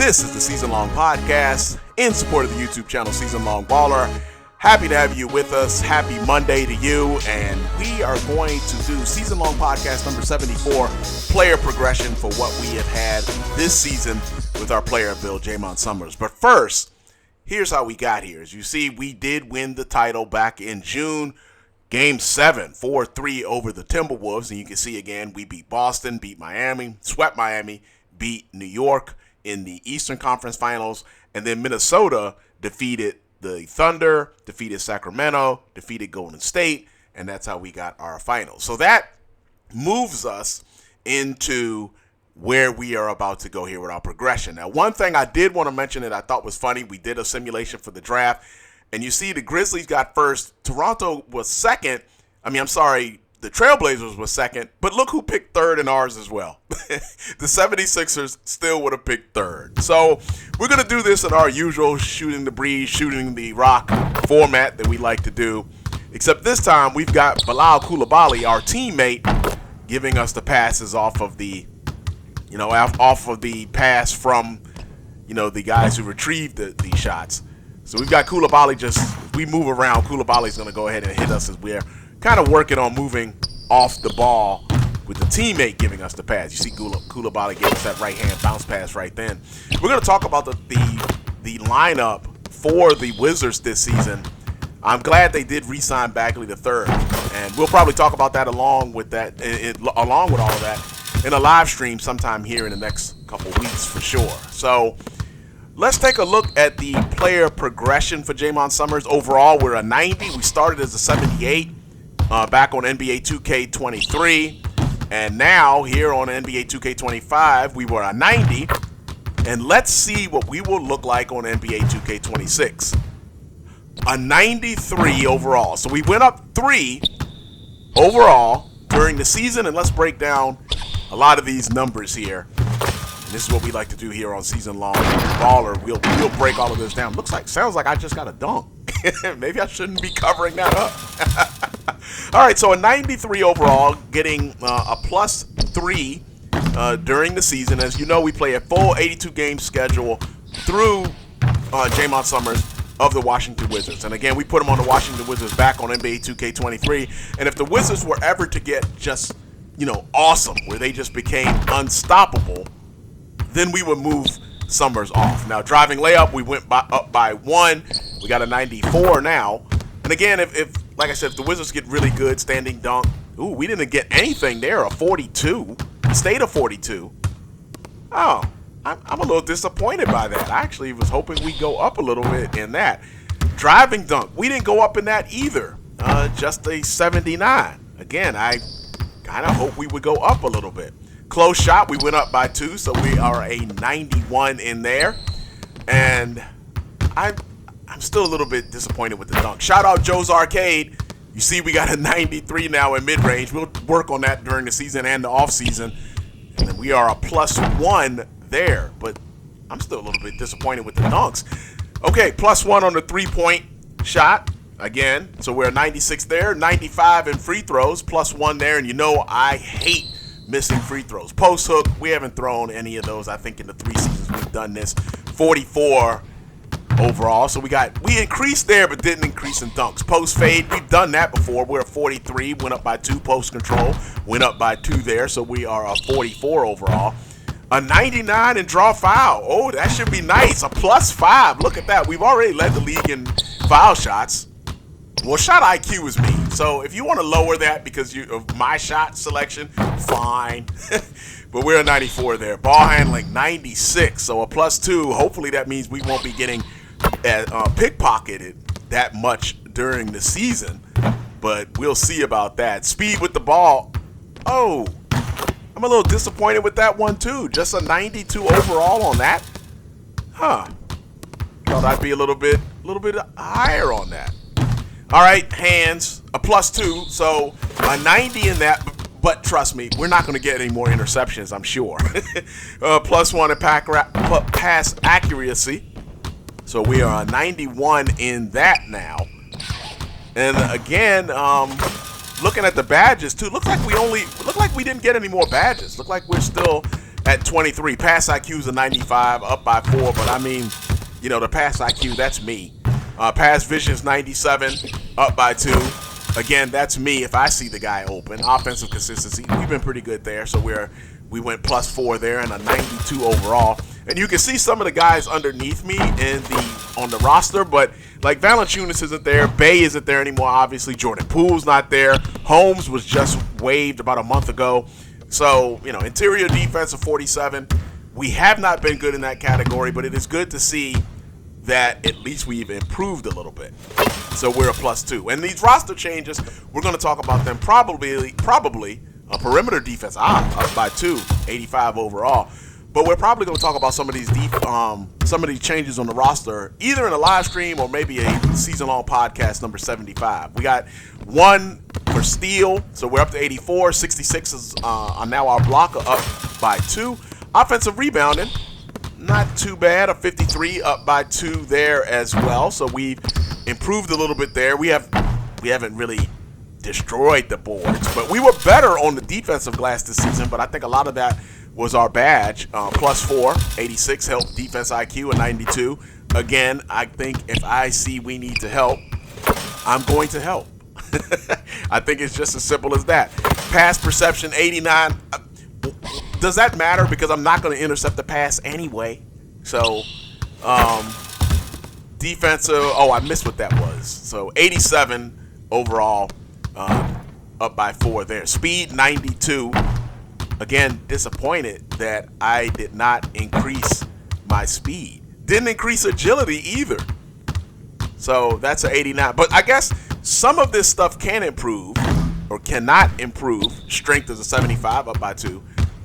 This is the Season Long Podcast in support of the YouTube channel SeasonLongBaller. Happy to have you with us. Happy Monday to you. And we are going to do Season Long Podcast number 74, player progression for what we have had this season with our player build, Jaymont Summerz. But first, here's how we got here. As you see, we did win the title back in June. Game 7, 4-3 over the Timberwolves. And you can see again, we beat Boston, beat Miami, swept Miami, beat New York in the Eastern Conference Finals. And then Minnesota defeated the Thunder, defeated Sacramento, defeated Golden State. And that's how we got our finals. So that moves us into where we are about to go here with our progression. Now, one thing I did want to mention that I thought was funny, we did a simulation for the draft. And you see the Grizzlies got first. Toronto was second. The Trailblazers was second. But look who picked third in ours as well. The 76ers still would have picked third. So we're going to do this in our usual shooting the breeze, shooting the rock format that we like to do. Except this time we've got Bilal Coulibaly, our teammate, giving us the passes off of the pass from, the guys who retrieved the shots. So we've got Coulibaly we move around. Coulibaly's going to go ahead and hit us as we're kind of working on moving off the ball with the teammate giving us the pass. You see Coulibaly gave us that right-hand bounce pass right then. We're going to talk about the lineup for the Wizards this season. I'm glad they did re-sign Bagley III, and we'll probably talk about that along with all of that in a live stream sometime here in the next couple weeks for sure. So let's take a look at the player progression for Jaymont Summerz. Overall, we're a 90. We started as a 78 back on NBA 2K23. And now here on NBA 2K25, we were a 90. And let's see what we will look like on NBA 2K26. A 93 overall. So we went up 3 overall during the season. And let's break down a lot of these numbers here. This is what we like to do here on Season Long Baller. We'll break all of this down. Sounds like I just got a dunk. Maybe I shouldn't be covering that up. All right, so a 93 overall, getting a +3 during the season. As you know, we play a full 82-game schedule through Jaymont Summerz of the Washington Wizards. And again, we put him on the Washington Wizards back on NBA 2K23. And if the Wizards were ever to get just, awesome, where they just became unstoppable, then we would move Summerz off. Now, driving layup, we went up by 1. We got a 94 now. And again, if like I said, if the Wizards get really good, standing dunk, we didn't get anything there, a 42. It stayed a 42. Oh, I'm a little disappointed by that. I actually was hoping we'd go up a little bit in that. Driving dunk, we didn't go up in that either, just a 79. Again, I kind of hope we would go up a little bit. Close shot, we went up by 2, so we are a 91 in there. And I'm still a little bit disappointed with the dunk. Shout out Joe's Arcade. You see we got a 93 now in mid-range. We'll work on that during the season and the off-season. And then we are a +1 there. But I'm still a little bit disappointed with the dunks. Okay, +1 on the three-point shot. Again, so we're a 96 there. 95 in free throws, +1 there. And I hate missing free throws. Post hook, we haven't thrown any of those, I think, in the 3 seasons we've done this. 44 overall. So we increased there, but didn't increase in dunks. Post fade, we've done that before. We're a 43, went up by 2. Post control, went up by 2 there. So we are a 44 overall. A 99 in draw foul. Oh, that should be nice. A +5. Look at that. We've already led the league in foul shots. Well, shot IQ is me. So if you want to lower that because of my shot selection, fine. But we're a 94 there. Ball handling, 96. So a +2. Hopefully that means we won't be getting pickpocketed that much during the season. But we'll see about that. Speed with the ball. Oh, I'm a little disappointed with that one too. Just a 92 overall on that. Thought I'd be a little bit higher on that. All right, hands, a +2, so a 90 in that, but trust me, we're not going to get any more interceptions, I'm sure. +1 in pass accuracy, so we are a 91 in that now. And again, looking at the badges too, look like we didn't get any more badges. Look like we're still at 23. Pass IQ is a 95, up by 4, but I mean, the pass IQ, that's me. Pass vision is 97, up by 2. Again, that's me if I see the guy open. Offensive consistency, we've been pretty good there, so we went +4 there and a 92 overall. And you can see some of the guys underneath me on the roster, but like Valanciunas isn't there, Bay isn't there anymore, obviously. Jordan Poole's not there. Holmes was just waived about a month ago. So, interior defense of 47. We have not been good in that category, but it is good to see that at least we've improved a little bit. So we're a +2. And these roster changes, we're going to talk about them probably a perimeter defense, up by 2, 85 overall. But we're probably going to talk about some of these changes on the roster, either in a live stream or maybe a season-long podcast number 75. We got 1 for steal, so we're up to 84. 66 is now our blocker, up by 2. Offensive rebounding, not too bad, a 53, up by 2 there as well. So we've improved a little bit there. We haven't really destroyed the boards, but we were better on the defensive glass this season. But I think a lot of that was our badge. +4, 86 help defense IQ, a 92. Again, I think if I see we need to help, I'm going to help. I think it's just as simple as that. Pass perception, 89. Does that matter? Because I'm not going to intercept the pass anyway. So, defensive, I missed what that was. So, 87 overall, up by 4 there. Speed, 92. Again, disappointed that I did not increase my speed. Didn't increase agility either. So, that's an 89. But I guess some of this stuff can improve or cannot improve. Strength is a 75, up by 2.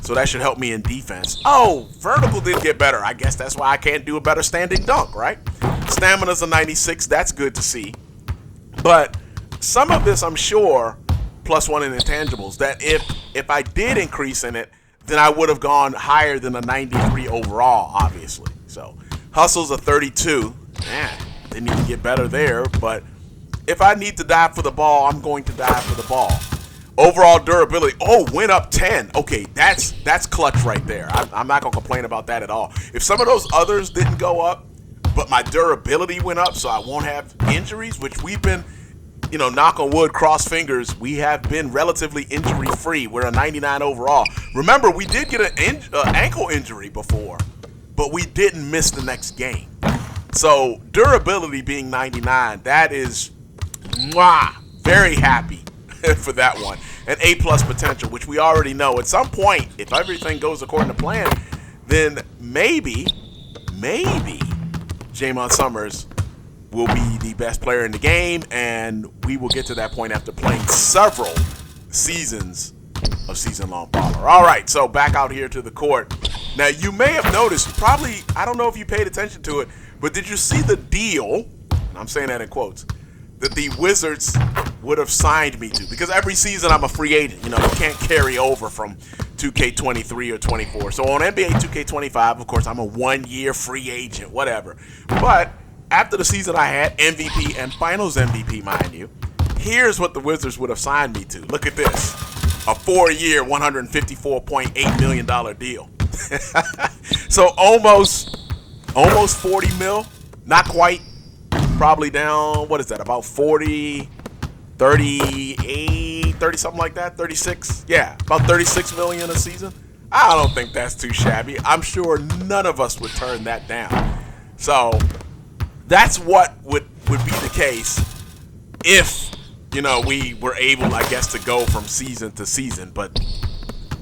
So that should help me in defense. Vertical did get better. I guess that's why I can't do a better standing dunk, right? Stamina's a 96. That's good to see. But some of this, I'm sure, +1 in intangibles, that if I did increase in it, then I would have gone higher than a 93 overall, obviously. So hustle's a 32. They need to get better there. But if I need to dive for the ball, I'm going to dive for the ball. Overall durability, went up 10. Okay, that's clutch right there. I'm not going to complain about that at all. If some of those others didn't go up, but my durability went up so I won't have injuries, which we've been, knock on wood, cross fingers, we have been relatively injury-free. We're a 99 overall. Remember, we did get an ankle injury before, but we didn't miss the next game. So durability being 99, that is very happy for that one. An A+ potential, which we already know. At some point, if everything goes according to plan, then maybe Jaymont Summerz will be the best player in the game, and we will get to that point after playing several seasons of SeasonLongBaller. All right, so back out here to the court. Now, you may have noticed, I don't know if you paid attention to it, but did you see the deal, and I'm saying that in quotes, that the Wizards would have signed me to? Because every season I'm a free agent. You can't carry over from 2K23 or 24. So on NBA 2K25, of course, I'm a 1-year free agent, whatever. But after the season I had, MVP and Finals MVP, mind you, here's what the Wizards would have signed me to. Look at this. A 4-year, $154.8 million deal. So almost 40 mil. Not quite. Probably down, what is that, about 40, 38, 30, something like that, 36? Yeah, about 36 million a season. I don't think that's too shabby. I'm sure none of us would turn that down. So that's what would be the case if, we were able, I guess, to go from season to season, but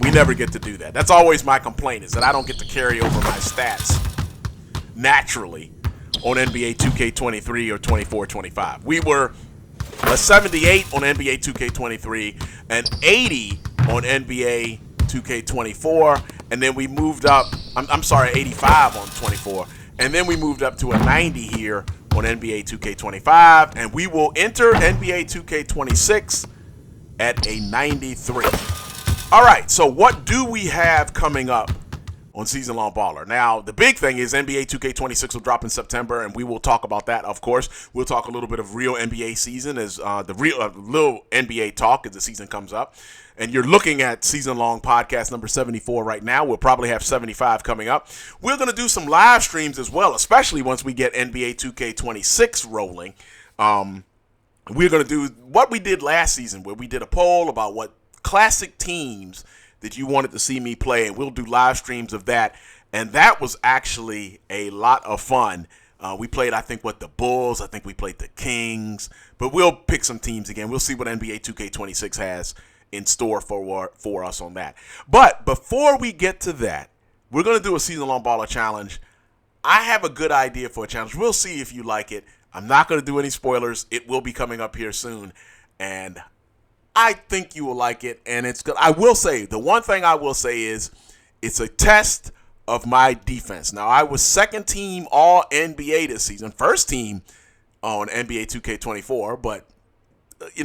we never get to do that. That's always my complaint, is that I don't get to carry over my stats naturally on NBA 2K23 or 24-25. We were a 78 on NBA 2K23, an 80 on NBA 2K24, and then we moved up, 85 on 24, and then we moved up to a 90 here on NBA 2K25, and we will enter NBA 2K26 at a 93. All right, so what do we have coming up on Season Long Baller. Now, the big thing is NBA 2K26 will drop in September, and we will talk about that, of course. We'll talk a little bit of real NBA season as the real little NBA talk as the season comes up. And you're looking at Season Long Podcast number 74 right now. We'll probably have 75 coming up. We're going to do some live streams as well, especially once we get NBA 2K26 rolling. We're going to do what we did last season, where we did a poll about what classic teams that you wanted to see me play, and we'll do live streams of that. And that was actually a lot of fun. We played, I think, the Bulls. I think we played the Kings. But we'll pick some teams again. We'll see what NBA 2K26 has in store for us on that. But before we get to that, we're going to do a Season Long Baller challenge. I have a good idea for a challenge. We'll see if you like it. I'm not going to do any spoilers. It will be coming up here soon. And I think you will like it, and it's good. I will say, the one thing I will say is it's a test of my defense. Now, I was second team all NBA this season, first team on NBA 2K24, but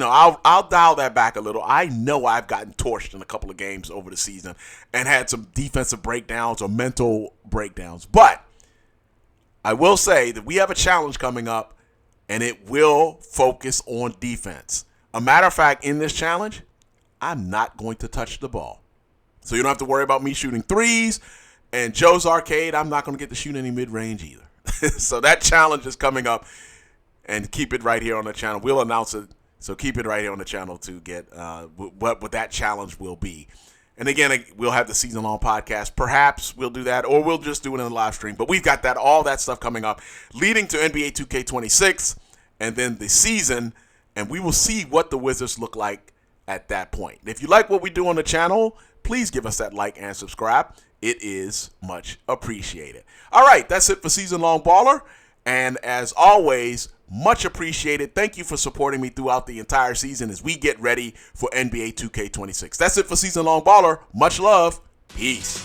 I'll dial that back a little. I know I've gotten torched in a couple of games over the season and had some defensive breakdowns or mental breakdowns, but I will say that we have a challenge coming up, and it will focus on defense. A matter of fact, in this challenge, I'm not going to touch the ball. So you don't have to worry about me shooting threes. And Joe's Arcade, I'm not going to get to shoot any mid-range either. So that challenge is coming up. And keep it right here on the channel. We'll announce it. So keep it right here on the channel to get what that challenge will be. And again, we'll have the Season Long Podcast. Perhaps we'll do that, or we'll just do it in a live stream. But we've got all that stuff coming up, leading to NBA 2K26 and then the season. And we will see what the Wizards look like at that point. If you like what we do on the channel, please give us that like and subscribe. It is much appreciated. All right, that's it for Season Long Baller. And as always, much appreciated. Thank you for supporting me throughout the entire season as we get ready for NBA 2K26. That's it for Season Long Baller. Much love. Peace.